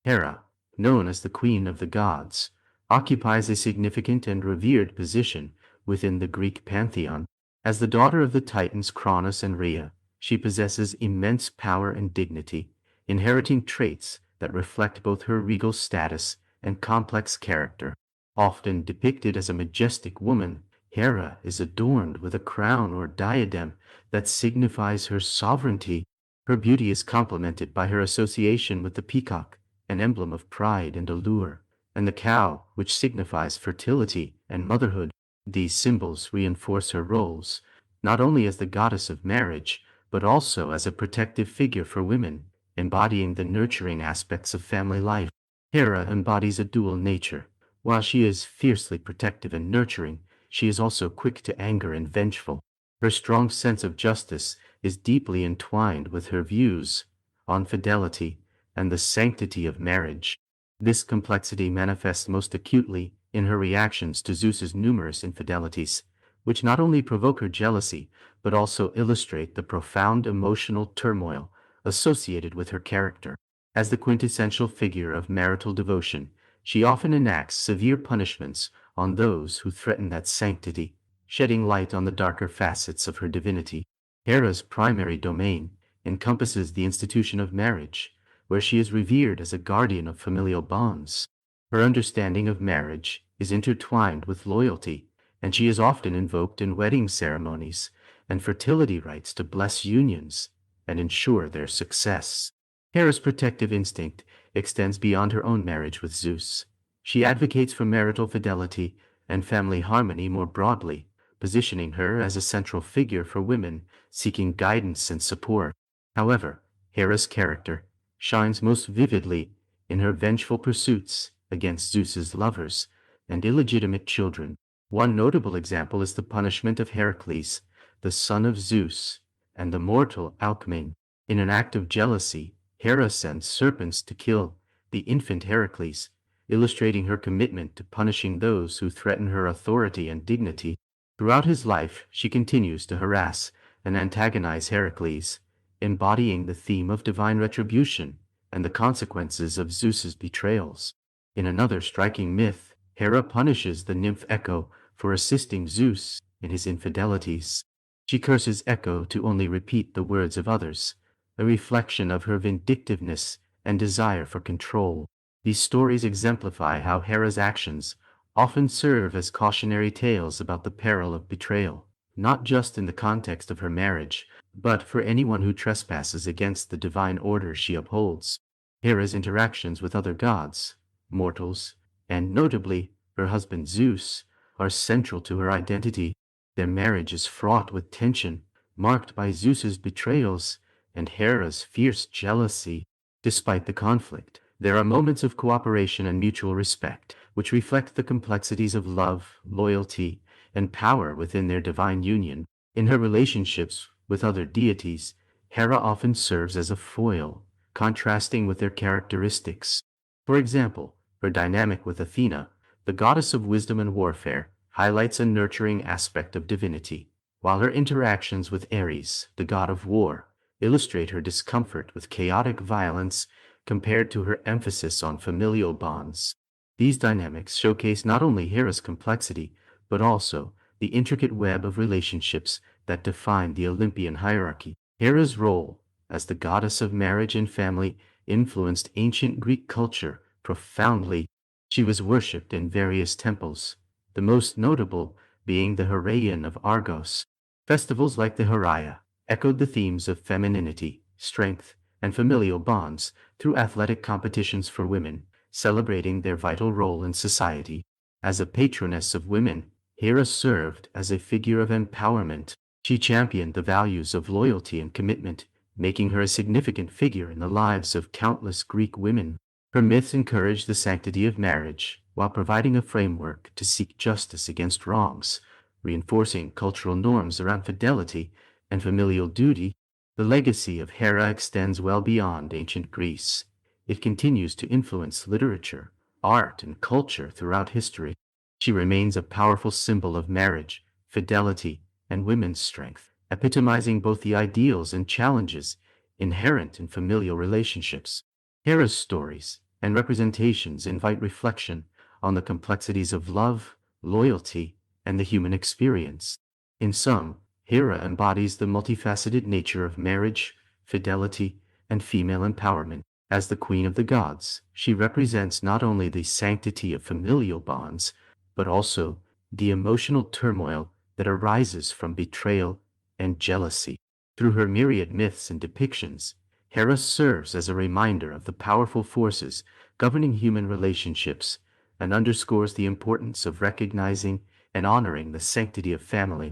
Hera, known as the Queen of the Gods, occupies a significant and revered position within the Greek pantheon. As the daughter of the Titans Cronus and Rhea, she possesses immense power and dignity, inheriting traits that reflect both her regal status and complex character. Often depicted as a majestic woman, Hera is adorned with a crown or diadem that signifies her sovereignty. Her beauty is complemented by her association with the peacock, an emblem of pride and allure, and the cow, which signifies fertility and motherhood. These symbols reinforce her roles, not only as the goddess of marriage, but also as a protective figure for women, embodying the nurturing aspects of family life. Hera embodies a dual nature. While she is fiercely protective and nurturing, she is also quick to anger and vengeful. Her strong sense of justice is deeply entwined with her views on fidelity and the sanctity of marriage. This complexity manifests most acutely in her reactions to Zeus's numerous infidelities, which not only provoke her jealousy, but also illustrate the profound emotional turmoil associated with her character. As the quintessential figure of marital devotion, she often enacts severe punishments on those who threaten that sanctity, shedding light on the darker facets of her divinity. Hera's primary domain encompasses the institution of marriage, where she is revered as a guardian of familial bonds. Her understanding of marriage is intertwined with loyalty, and she is often invoked in wedding ceremonies and fertility rites to bless unions and ensure their success. Hera's protective instinct extends beyond her own marriage with Zeus. She advocates for marital fidelity and family harmony more broadly, positioning her as a central figure for women seeking guidance and support. However, Hera's character shines most vividly in her vengeful pursuits against Zeus's lovers and illegitimate children. One notable example is the punishment of Heracles, the son of Zeus, and the mortal Alcmene. In an act of jealousy, Hera sends serpents to kill the infant Heracles, illustrating her commitment to punishing those who threaten her authority and dignity. Throughout his life, she continues to harass and antagonize Heracles, embodying the theme of divine retribution and the consequences of Zeus's betrayals. In another striking myth, Hera punishes the nymph Echo for assisting Zeus in his infidelities. She curses Echo to only repeat the words of others, a reflection of her vindictiveness and desire for control. These stories exemplify how Hera's actions often serve as cautionary tales about the peril of betrayal, not just in the context of her marriage, but for anyone who trespasses against the divine order she upholds. Hera's interactions with other gods, mortals, and notably her husband Zeus, are central to her identity. Their marriage is fraught with tension, marked by Zeus's betrayals and Hera's fierce jealousy. Despite the conflict, there are moments of cooperation and mutual respect, which reflect the complexities of love, loyalty, and power within their divine union. In her relationships with other deities, Hera often serves as a foil, contrasting with their characteristics. For example, her dynamic with Athena, the goddess of wisdom and warfare, highlights a nurturing aspect of divinity, while her interactions with Ares, the god of war, illustrate her discomfort with chaotic violence compared to her emphasis on familial bonds. These dynamics showcase not only Hera's complexity, but also the intricate web of relationships that define the Olympian hierarchy. Hera's role as the goddess of marriage and family influenced ancient Greek culture profoundly. She was worshipped in various temples, the most notable being the Heraion of Argos. Festivals like the Heraia echoed the themes of femininity, strength, and familial bonds through athletic competitions for women, celebrating their vital role in society. As a patroness of women, Hera served as a figure of empowerment. She championed the values of loyalty and commitment, making her a significant figure in the lives of countless Greek women. Her myths encouraged the sanctity of marriage, while providing a framework to seek justice against wrongs, reinforcing cultural norms around fidelity and familial duty. The legacy of Hera extends well beyond ancient Greece. It continues to influence literature, art, and culture throughout history. She remains a powerful symbol of marriage, fidelity, and women's strength, epitomizing both the ideals and challenges inherent in familial relationships. Hera's stories and representations invite reflection on the complexities of love, loyalty, and the human experience. In sum, Hera embodies the multifaceted nature of marriage, fidelity, and female empowerment. As the queen of the gods, she represents not only the sanctity of familial bonds, but also the emotional turmoil that arises from betrayal and jealousy. Through her myriad myths and depictions, Hera serves as a reminder of the powerful forces governing human relationships and underscores the importance of recognizing and honoring the sanctity of family.